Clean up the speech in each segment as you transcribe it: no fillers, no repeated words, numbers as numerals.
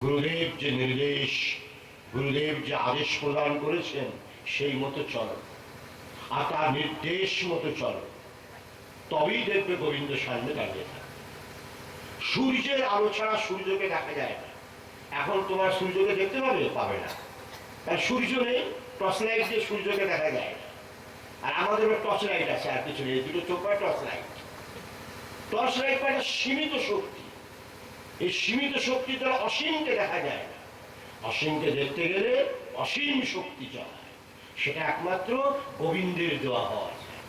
গুরুদেব যে নির্দেশ, গুরুদেব যে আদেশ প্রদান করেছেন সেই মতো চলো, আর তার নির্দেশ মতো চলো, তবেই দেখবে গোবিন্দ সামনে দাঁড়িয়ে থাকে। সূর্যের আলো ছাড়া সূর্যকে দেখা যায় না। এখন তোমার সূর্যকে দেখতে পাবে না, কারণ সূর্য নেই। টর্চ লাইট দিয়ে সূর্যকে দেখা যায় না। আর আমাদেরও টর্চ লাইট আছে, আর কিছু নেই, দুটো চোখা টর্চ লাইট। টর্চ লাইট একটা সীমিত শক্তি। এই সীমিত শক্তি দ্বারা অসীমকে দেখা যায় না। অসীমকে দেখতে গেলে অসীম শক্তি চায়, সেটা একমাত্র গোবিন্দের দেওয়া হওয়া যায়।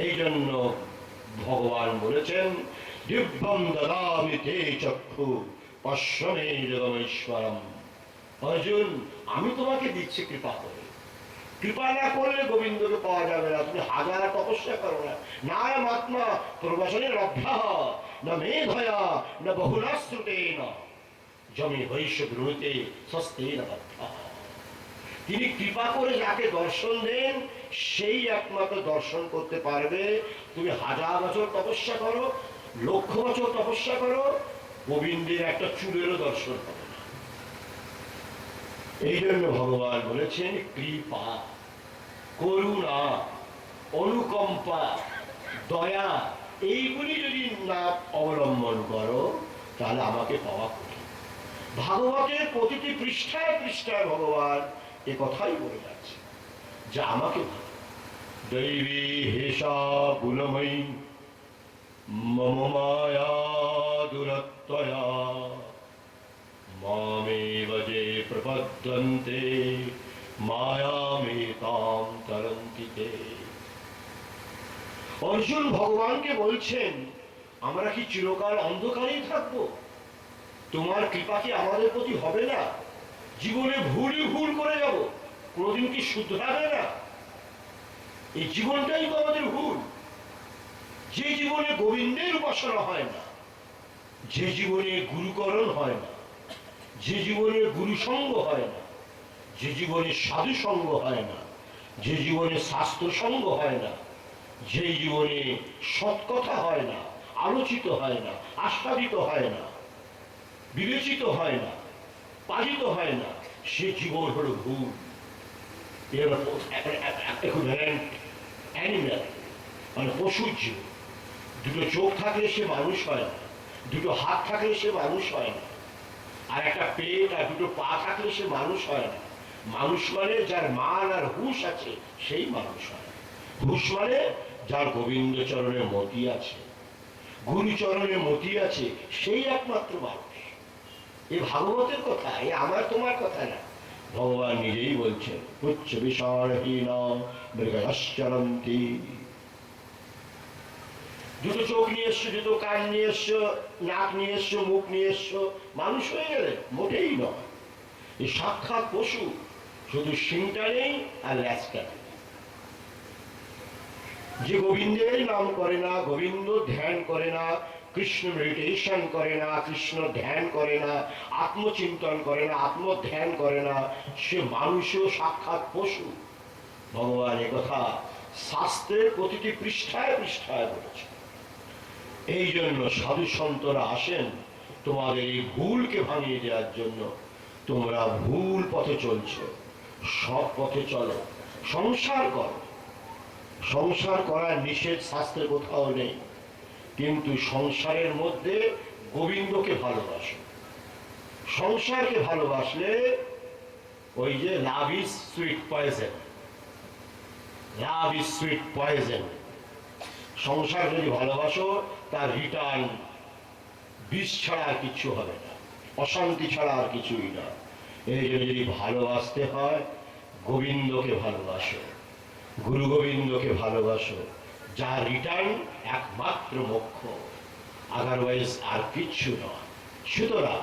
এই জন্য ভগবান বলেছেন, দিব্যম দদামি তে চক্ষু পশ্যমে জগমেশ্বরম। অর্জুন, আমি তোমাকে দিচ্ছি কৃপা করে। কৃপা না করলে গোবিন্দকে পাওয়া যাবে না। তুমি হাজার তপস্যা করো না, নায়মাত্মা প্রবচনে লভ্যা না মেধয়া না বহুলাশ্রুতেন জমি বৈশ্য ব্রুতে স্বস্তেন লভ্যা। তিনি কৃপা করে যাকে দর্শন দেন, সেই একমাত্র দর্শন করতে পারবে। তুমি হাজার বছর তপস্যা করো, লক্ষ বছর তপস্যা করো, গোবিন্দের একটা চুলেরও দর্শন হবে না। এই জন্য ভগবান বলেছেন, কৃপা, করুণা, অনুকম্পা, দয়া, এইগুলি যদি না অবলম্বন করো তাহলে আমাকে পাওয়া কঠিন। ভাগবতের প্রতিটি পৃষ্ঠায় পৃষ্ঠায় ভগবান এ কথাই বলে যাচ্ছে যে আমাকে ভালো। দৈবী হেষা গুণময়ী মম মায়া দুরত্যয়া মামেব যে প্রপদ্যন্তে মায়ামেতাং তরন্তি তে। অর্জুন ভগবানকে বলছেন, আমরা কি চিরকাল অন্ধকারেই থাকবো? তোমার কৃপা কি আমাদের প্রতি হবে না? জীবনে ভুলই ভুল করে যাব, কোনোদিন কি শুধরাবে না? এই জীবনটাই তো আমাদের ভুল। যে জীবনে গোবিন্দের উপাসনা হয় না, যে জীবনে গুরুকরণ হয় না, যে জীবনে গুরুসঙ্গ হয় না, যে জীবনে সাধু সঙ্গ হয় না, যে জীবনে শাস্ত্র সঙ্গ হয় না, যে জীবনে সৎকথা হয় না, আলোচিত হয় না, আস্বাদিত হয় না, বিবেচিত হয় না, পালিত হয় না, সে জীবন হলো ভুল। অ্যানিম্যাল মানে পশুর জীবন। দুটো চোখ থাকলে সে মানুষ হয় না, দুটো হাত থাকলে সে মানুষ হয় না, আর একটা পেট আর দুটো পা থাকলে সে মানুষ হয় না। মানুষ মানে যার মান আর হুঁশ আছে, সেই মানুষ হয়। হুঁশ মানে যার গোবিন্দ চরণে মতি আছে, গুরু চরণে মতি আছে, সেই একমাত্র মানুষ। এই ভাগবতের কথা, এই আমার তোমার কথা না। ভগবান নিজেই বলছেন, উচ্চ বিশালহীন মৃগশ্চরন্তি। দুটো চোখ নিয়ে এসছো, দুটো কান নিয়ে এসছো, নাক নিয়ে এসছো, মুখ নিয়ে এসছো, মানুষ হয়ে গেলে? মোটেই নয়। এই সাক্ষাৎ পশু, শুধু শিংটা নেই আর ল্যাচটা নেই। যে গোবিন্দের নাম করে না, গোবিন্দ ধ্যান করে না, কৃষ্ণ মেডিটেশন করে না, কৃষ্ণ ধ্যান করে না, আত্মচিন্তন করে না, আত্মধ্যান করে না, সে মানুষও সাক্ষাৎ পশু। ভগবান একথা শাস্ত্রের প্রতিটি পৃষ্ঠায় পৃষ্ঠায় বলেছে। এই জন্য সাধু সন্তরা আসেন তোমাদের এই ভুলকে ভাঙিয়ে দেওয়ার জন্য। তোমরা ভুল পথে চলছো, সৎ পথে চলো, সংসার করো। সংসার করার নিষেধ শাস্ত্রে কোথাও নেই, কিন্তু সংসারের মধ্যে গোবিন্দকে ভালোবাসো। সংসারকে ভালোবাসলে ওই যে love is sweet poison, love is sweet poison. সংসার যদি ভালোবাসো, তার রিটার্ন বিষ ছাড়া আর কিছু হবে না, অশান্তি ছাড়া আর কিছুই না। এই জন্য যদি ভালোবাসতে হয়, গোবিন্দকে ভালোবাসো, গুরু গোবিন্দকে ভালোবাসো, যার রিটার্ন একমাত্র মোক্ষ, আদারওয়াইজ আর কিচ্ছু নয়। সুতরাং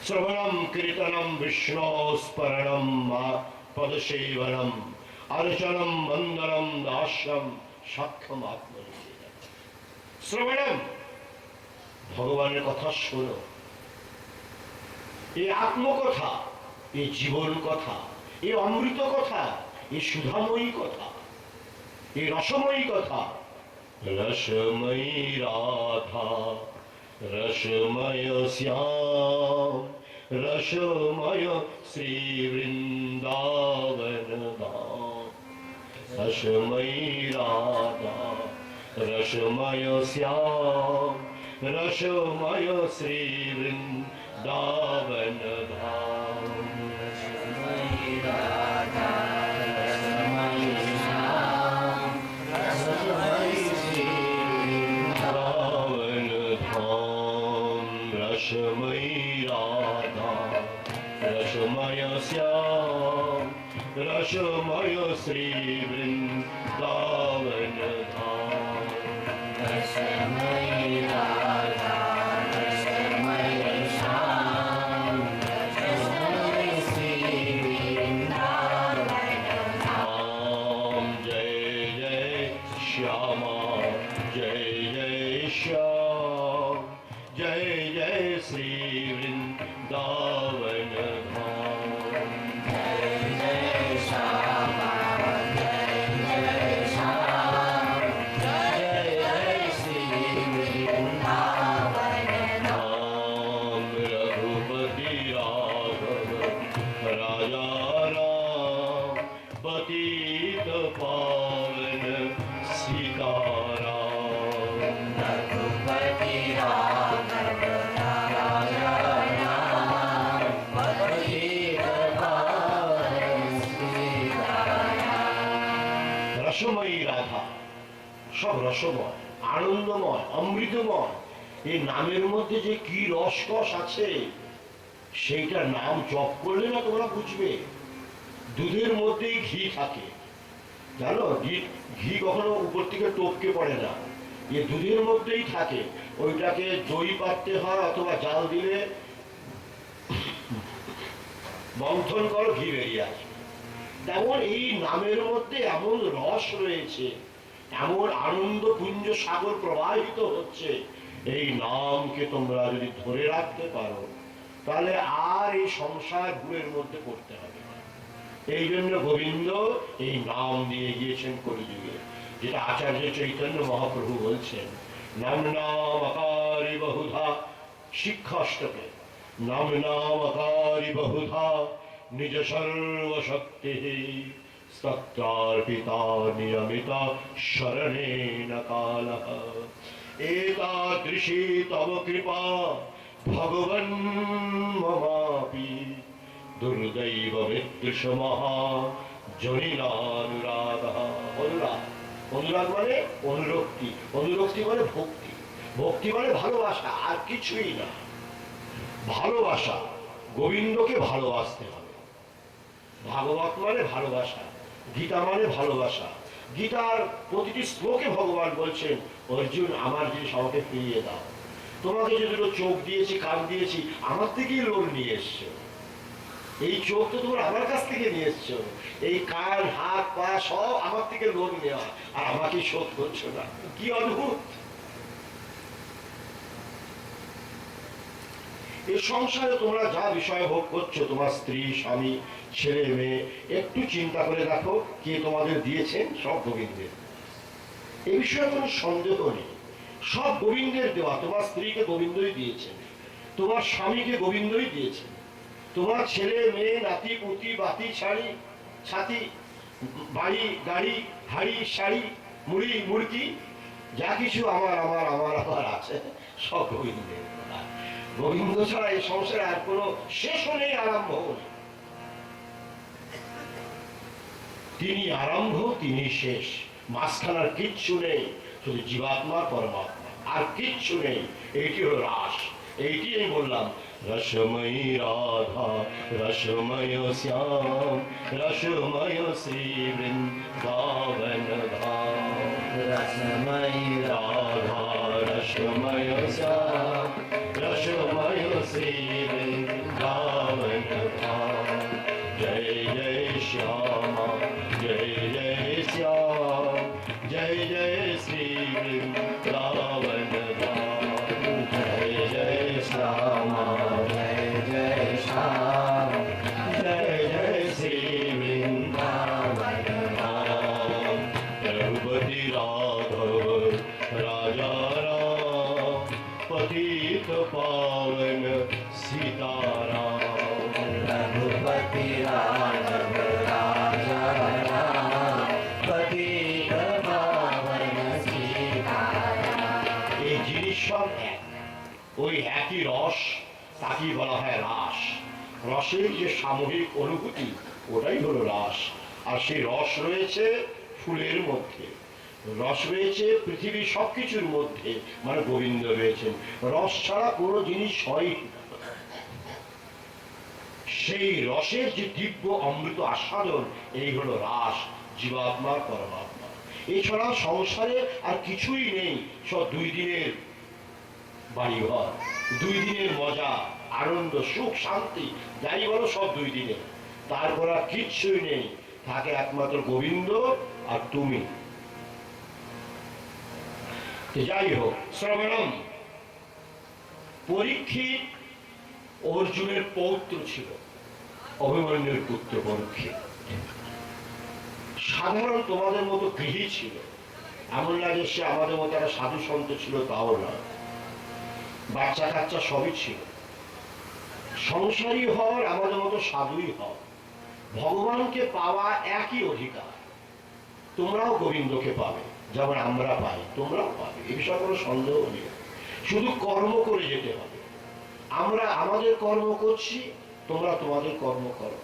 শ্রবণম কীর্তনম বিষ্ণু স্মরণম পদসেবনম অর্চনম বন্দনম দাস্যম সাক্ষম আত্মনিবেদনম। শ্রবণম, ভগবানের কথা শোনো। এই আত্মকথা, এই জীবন কথা, এই অমৃত কথা, এই সুধাময়ী কথা, এই রসময়ী কথা। রসময়ী রাধা रसमय श्याम रसमय श्री वृंदावन धाम रसमयी राधा रसमय श्याम रसमय श्री वृंदावन धाम रसमयी राधा रसमय श्याम रसमय श्री वृंदावन धाम रसमयी राधा रसमय श्याम रसमय श्री वृंदावन धाम रसमयी राधा रसमय श्याम रसमय श्री वृंदावन धाम जय जय श्यामा जय जय श्याम जय जय श्री वृंदावन धाम जय जय श्यामा जय जय श्याम जय जय श्री वृंदावन धाम रघुपति राघव राजा राम पतित पावन सीताराम रघुपति राघव राजा राम पतित पावन सीताराम रसमयी রাধা সব রসময় আনন্দময় অমৃতময় এই নামের মধ্যে যে কি রসকস আছে সেইটার নাম জপ করলে না তোমরা বুঝবে। দুধের মধ্যেই ঘি থাকে, জানো ঘি কখনো উপর থেকে টপকে পড়ে না, এ দুধের মধ্যেই থাকে। ওইটাকে দই পাততে হয় অথবা জাল দিলে মন্থন করো ঘি বেরিয়ে আসে। তেমন এই নামের মধ্যে এমন রস রয়েছে, এমন আনন্দ পুঞ্জ সাগর প্রবাহিত হচ্ছে। এই নামকে তোমরা যদি ধরে রাখতে পারো তাহলে আর এই সংসার ভুলের মধ্যে পড়তে হবে না। এই জন্য গোবিন্দ এই নাম দিয়ে গিয়েছেন কলিযুগে, যেটা আচার্য চৈতন্য মহাপ্রভু বলছেন নাম নাম আকারি বহুধা শিক্ষাষ্টকে নাম নাম আকারি বহুধা নিজ সর্বশক্তি স্তত্রার্পিতা নিয়মিতা শরণেন কালঃ এতাদৃশী তব কৃপা ভগবন মমাপি দুর্দৈব মৃত্যুষ মহা জনিনানুরাগ। অনুরাগ, অনুরাগ মানে অনুরক্তি, অনুরক্তি মানে ভক্তি, ভক্তি মানে ভালোবাসা, আর কিছুই না। ভালোবাসা, গোবিন্দকে ভালোবাসতে হবে। ভাগবত মানে ভালোবাসা, গীতা মানে ভালোবাসা। গীতার প্রতিটি শ্লোকে ভগবান বলছেন অর্জুন আমার জিনিস আমাকে ফিরিয়ে দাও। তোমাকে যে দুটো চোখ দিয়েছি, কান দিয়েছি, আমার থেকেই লোন নিয়ে এসছো। এই চোখ তো তোমার আমার কাছ থেকে নিয়ে এসছো, এই কান হাত পা সব আমার থেকে লোন নেওয়া, আর আমাকে শোধ করছো না। কি অদ্ভুত! এই সংসারে তোমরা যা বিষয় ভোগ করছো, তোমার স্ত্রী স্বামী ছেলে মেয়ে, একটু চিন্তা করে দেখো কে তোমাদের দিয়েছেন? সব গোবিন্দের। এই বিষয়ে কোনো সন্দেহ নেই, সব গোবিন্দের দেওয়া। তোমার স্ত্রীকে গোবিন্দই দিয়েছেন, তোমার স্বামীকে গোবিন্দই দিয়েছেন, তোমার ছেলে মেয়ে নাতি পুতি বাতি ছাড়ি ছাতি বাড়ি গাড়ি হাড়ি শাড়ি মুড়ি মুড়কি যা কিছু আমার আমার আমার আমার আছে সব গোবিন্দের। গোবিন্দ ছাড়া এই সংসারে আর কোনো শেষও নেই, আরম্ভও নেই। তিনি আরম্ভ, তিনি শেষ, মাঝখানার কিচ্ছু নেই, শুধু জীবাত্মা পরমাত্মা, আর কিচ্ছু নেই। এইটি হলো রাস। এইটি আমি বললাম রসময়ী রাধা রসময় শ্যাম রসময় শ্রী বৃন্দাবন ধাম রসময়ী রাধা রসময় শ্যাম রসময় শ্রী বৃন্দাবন ধাম জয় জয় শ্যামা জয় জয় শ্যাম জয় জয় শ্রী বৃন্দাবন ধাম জয় জয় শ্যামা জয় জয় শ্যাম জয় জয় শ্রী বৃন্দাবন ধাম রঘুপতি রাঘব রাজা রাম পতিত सीताराम। रघुपति राघव राजा राम, पतित पावन सीताराम। এই জিনিস সব এক, ওই একই রস, তাকেই বলা হয় রাস। রসের যে সামূহিক অনুভূতি, ওটাই হলো রাস। আর সেই রস রয়েছে ফুলের মধ্যে, রস রয়েছে পৃথিবীর সবকিছুর মধ্যে, মানে গোবিন্দ রয়েছেন। রস ছাড়া কোনো জিনিস হয় না। সেই রসের যে দিব্য অমৃত আস্বাদন, এই হলো রাস, জীবাত্মার পরমাত্মা। এছাড়া সংসারে আর কিছুই নেই, সব 2 দিনের বাড়িঘর, 2 দিনের মজা, আনন্দ, সুখ, শান্তি, যাই বলো সব 2 দিনের। তারপর আর কিচ্ছুই নেই, থাকে একমাত্র গোবিন্দ আর তুমি। যাই হোক, শ্রবণম। পরীক্ষিত অর্জুনের পৌত্র ছিল, অভিমন্যুর পুত্র পরীক্ষিত। সাধারণ তোমাদের মতো গৃহী ছিল, এমন লাগে সে আমাদের মতো একটা সাধু সন্ত ছিল, তাও নয়। বাচ্চা কাচ্চা সবই ছিল। সংসারী হওয়ার আমাদের মতো সাধুই হও। ভগবানকে পাওয়া একই অধিকার। তোমরাও গোবিন্দকে পাবে, যেমন আমরা পাই, তোমরাও পাবে, এ বিষয়ে কোনো সন্দেহ নেই। শুধু কর্ম করে যেতে হবে। আমরা আমাদের কর্ম করছি, তোমরা তোমাদের কর্ম করো।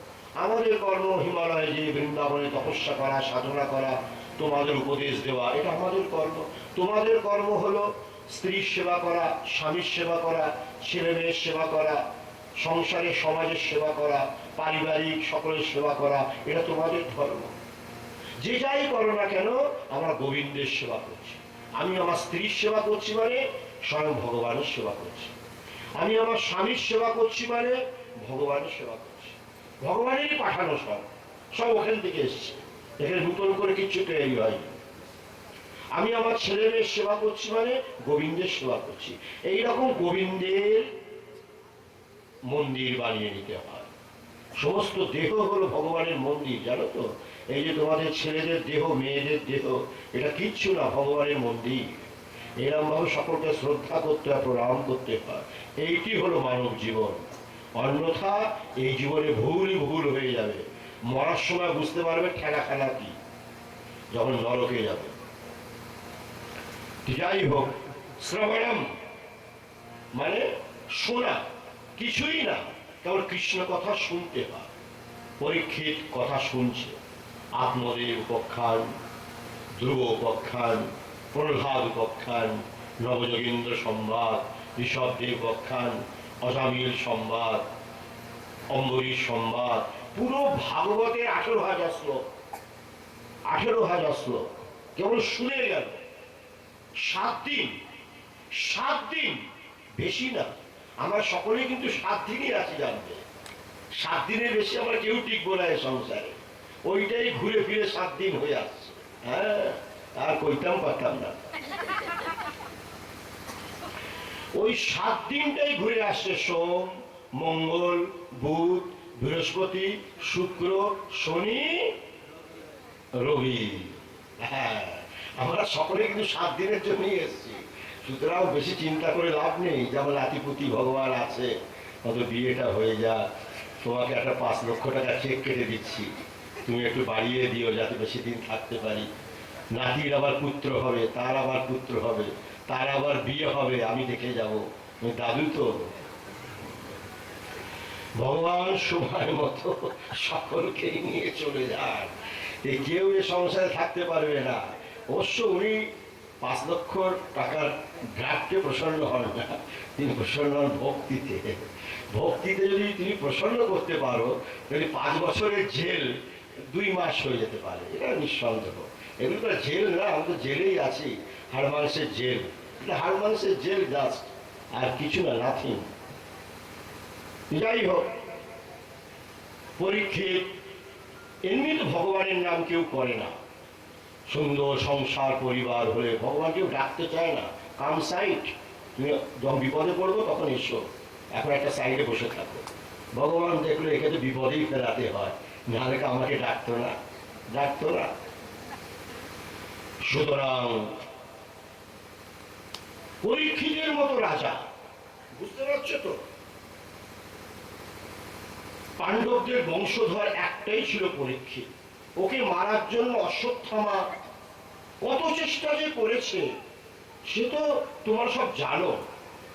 আমাদের কর্ম হিমালয়ে যে বৃন্দাবনে তপস্যা করা, সাধনা করা, তোমাদের উপদেশ দেওয়া, এটা আমাদের কর্ম। তোমাদের কর্ম হলো স্ত্রীর সেবা করা, স্বামীর সেবা করা, ছেলে মেয়ের সেবা করা, সংসারের সমাজের সেবা করা, পারিবারিক সকলের সেবা করা, এটা তোমাদের ধর্ম। যে যাই করো না কেন, আমরা গোবিন্দের সেবা করছি। আমি আমার স্ত্রীর সেবা করছি মানে স্বয়ং ভগবানের সেবা করছি। আমি আমার স্বামীর সেবা করছি মানে ভগবানের সেবা করছি। ভগবানেরই পাঠানো, সব সব ওখান থেকে এসছে, এখানে নতুন করে কিছু তৈরি হয়নি। আমি আমার ছেলে মেয়ের সেবা করছি মানে গোবিন্দের সেবা করছি। এইরকম গোবিন্দের মন্দির বানিয়ে নিতে হয়। সমস্ত দেহ হলো ভগবানের মন্দির, জানো তো? এই যে তোমাদের ছেলেদের দেহ, মেয়েদের দেহ, এটা কিচ্ছু না, ভগবানের মন্দির। এরকম ভাবে সকলকে শ্রদ্ধা করতে হয়, প্রণাম করতে হয়। এইটি হলো মানব জীবন। অন্যথা এই জীবনে ভুলই ভুল হয়ে যাবে। মরার সময় বুঝতে পারবে ঠেলা খেলা কি, যখন নরকে যাবে। যাই হোক, শ্রবণম মানে শোনা, কিছুই না, কেবল কৃষ্ণ কথা শুনতে হয়। পরীক্ষিত কথা শুনছে। আত্মদেব উপাখ্যান, ধ্রুব উপাখ্যান, প্রহ্লাদ উপাখ্যান, নবযোগীন্দ্র সংবাদ, ঋষভদেব উপাখ্যান, অজামিল সংবাদ, অম্বরীশ সংবাদ, পুরো ভাগবতের 18,000 শ্লোক, 18,000 শ্লোক কেবল শুনে গেল। 7 দিন, 7 দিন, বেশি না। আমরা সকলেই কিন্তু 7 দিনই আছি, জানবে। 7 দিনের বেশি আমরা কেউ টিকবো না এই সংসারে। ওইটাই ঘুরে ফিরে 7 দিন হয়ে আসছে। হ্যাঁ, আর কইতাম পারতাম না। ওই 7 দিনটাই ঘুরে আসছে। সোম, মঙ্গল, বুধ, বৃহস্পতি, শুক্র, শনি, রবি। হ্যাঁ, আমরা সকলে কিন্তু 7 দিনের জন্যই এসেছি। সুতরাং বেশি চিন্তা করে লাভ নেই, যেমন নাতিপুতি ভগবান আছে, কত বিয়েটা হয়ে যা, তোমাকে একটা 5 লক্ষ টাকা চেক কেটে দিচ্ছি, তুমি একটু বাড়িয়ে দিও যাতে বেশি দিন থাকতে পারি। নাতির আবার পুত্র হবে, তার আবার পুত্র হবে, তার আবার বিয়ে হবে, আমি দেখে যাব, আমি দাদু তো। ভগবান সময় মতো সকলকেই নিয়ে চলে যান। কেউ এ সংসারে থাকতে পারবে না। অবশ্য উনি 5 লক্ষ টাকার ড্রাফটে প্রসন্ন হন না, তিনি প্রসন্ন হন ভক্তিতে। ভক্তিতে যদি তিনি প্রসন্ন করতে পারো, তাহলে 5 বছরের জেল 2 মাস হয়ে যেতে পারে, এটা নিঃসন্দেহ। এগুলো তো জেল না, আমি তো জেলেই আছি, হাড় মাংসের জেল। এটা হাড় মাংসের জেল জাস্ট, আর কিছু না, নাথিং। যাই হোক, পরীক্ষিত এমনি তো ভগবানের নাম কেউ করে না। সুন্দর সংসার পরিবার হলে ভগবান কেউ ডাকতে চায় না। কাম সাইড, তুমি যখন বিপদে পড়বো তখন এসো, এখন একটা সাইডে বসে থাকো। ভগবান দেখলো একে তো বিপদেই ফেরাতে হয়, নাহলে আমাকে ডাকতো না, ডাকতো না। সুতরাং পরীক্ষিতের মতো রাজা, বুঝতে পারছো তো? পাণ্ডবদের বংশধর একটাই ছিল পরীক্ষিত। ওকে মারার জন্য অশ্বত্থামা কত চেষ্টা যে করেছে সে তো তোমরা সব জানো,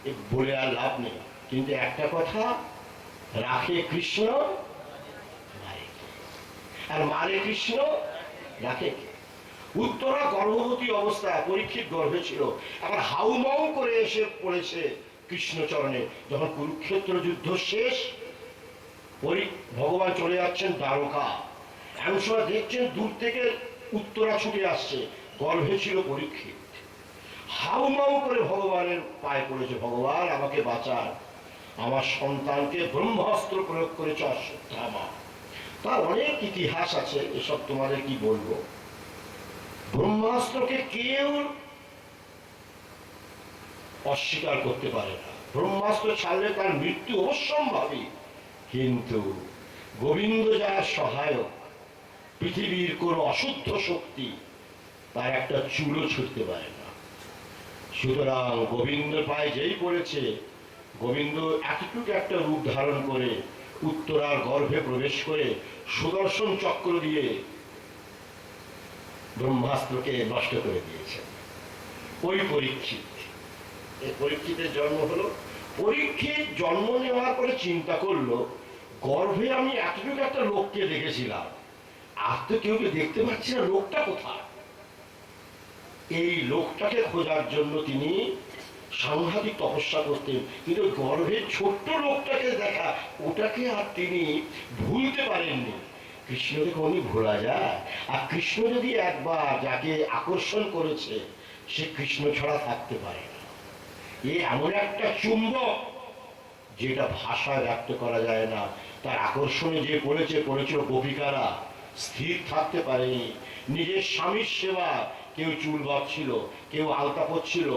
এ বলে আর লাভ নেই। কিন্তু একটা কথা, রাখে কৃষ্ণ মারে কে? আর মারে কৃষ্ণ রাখে কে? উত্তরা গর্ভবতী অবস্থা, পরীক্ষিত গর্ভে ছিল, এখন হাউমাউ করে এসে পড়েছে কৃষ্ণচরণে। যখন কুরুক্ষেত্র যুদ্ধ শেষ, ভগবান চলে যাচ্ছেন দ্বারকা, এমন সময় দেখছেন দূর থেকে উত্তরা ছুটে আসছে, গর্ভে ছিল পরীক্ষিত। হাউমাউ করে ভগবানের পায়ে পড়েছে, ভগবান আমাকে বাঁচান, আমার সন্তানকে ব্রহ্মাস্ত্র প্রয়োগ করেছে অশ্বত্থামা। তার অনেক ইতিহাস আছে, এসব তোমাদের কি বলবো। ব্রহ্মাস্ত্রকে কেউ অস্বীকার করতে পারে না, ব্রহ্মাস্ত্র ছাড়লে তার মৃত্যু অবশ্যম্ভাবী। কিন্তু গোবিন্দ যার সহায়ক, পৃথিবীর কোন অশুদ্ধ শক্তি তার একটা চুলো ছুটতে পারে না। সুতরাং গোবিন্দ পায়ে যেই পড়েছে, গোবিন্দ এতটুকু একটা রূপ ধারণ করে উত্তরার গর্ভে প্রবেশ করে সুদর্শন চক্র দিয়ে ব্রহ্মাস্ত্রকে নষ্ট করে দিয়েছেন। ওই পরীক্ষিত, এই পরীক্ষিতের জন্ম হলো। পরীক্ষিত জন্ম নেওয়ার পরে চিন্তা করলো, গর্ভে আমি এতটুকু একটা লোককে দেখেছিলাম, আর তো কেউ দেখতে পাচ্ছি না, লোকটা কোথায়? এই লোকটাকে খোঁজার জন্য তিনি সাংঘাতিক তপস্যা করতেন, কিন্তু গর্ভের ছোট্ট লোকটাকে দেখা, ওটাকে আর তিনি ভুলতে পারেননি। কৃষ্ণকে কোনই ভোলা যায়? আর কৃষ্ণ যদি একবার যাকে আকর্ষণ করেছে, সে কৃষ্ণ ছাড়া থাকতে পারে না। এ এমন একটা চুম্বক যেটা ভাষায় ব্যক্ত করা যায় না। তার আকর্ষণে যে পড়েছিল গোপিকারা, স্থির থাকতে পারেনি। নিজের স্বামীর সেবা, কেউ চুল বাঁধছিল, কেউ আলতা পরছিল,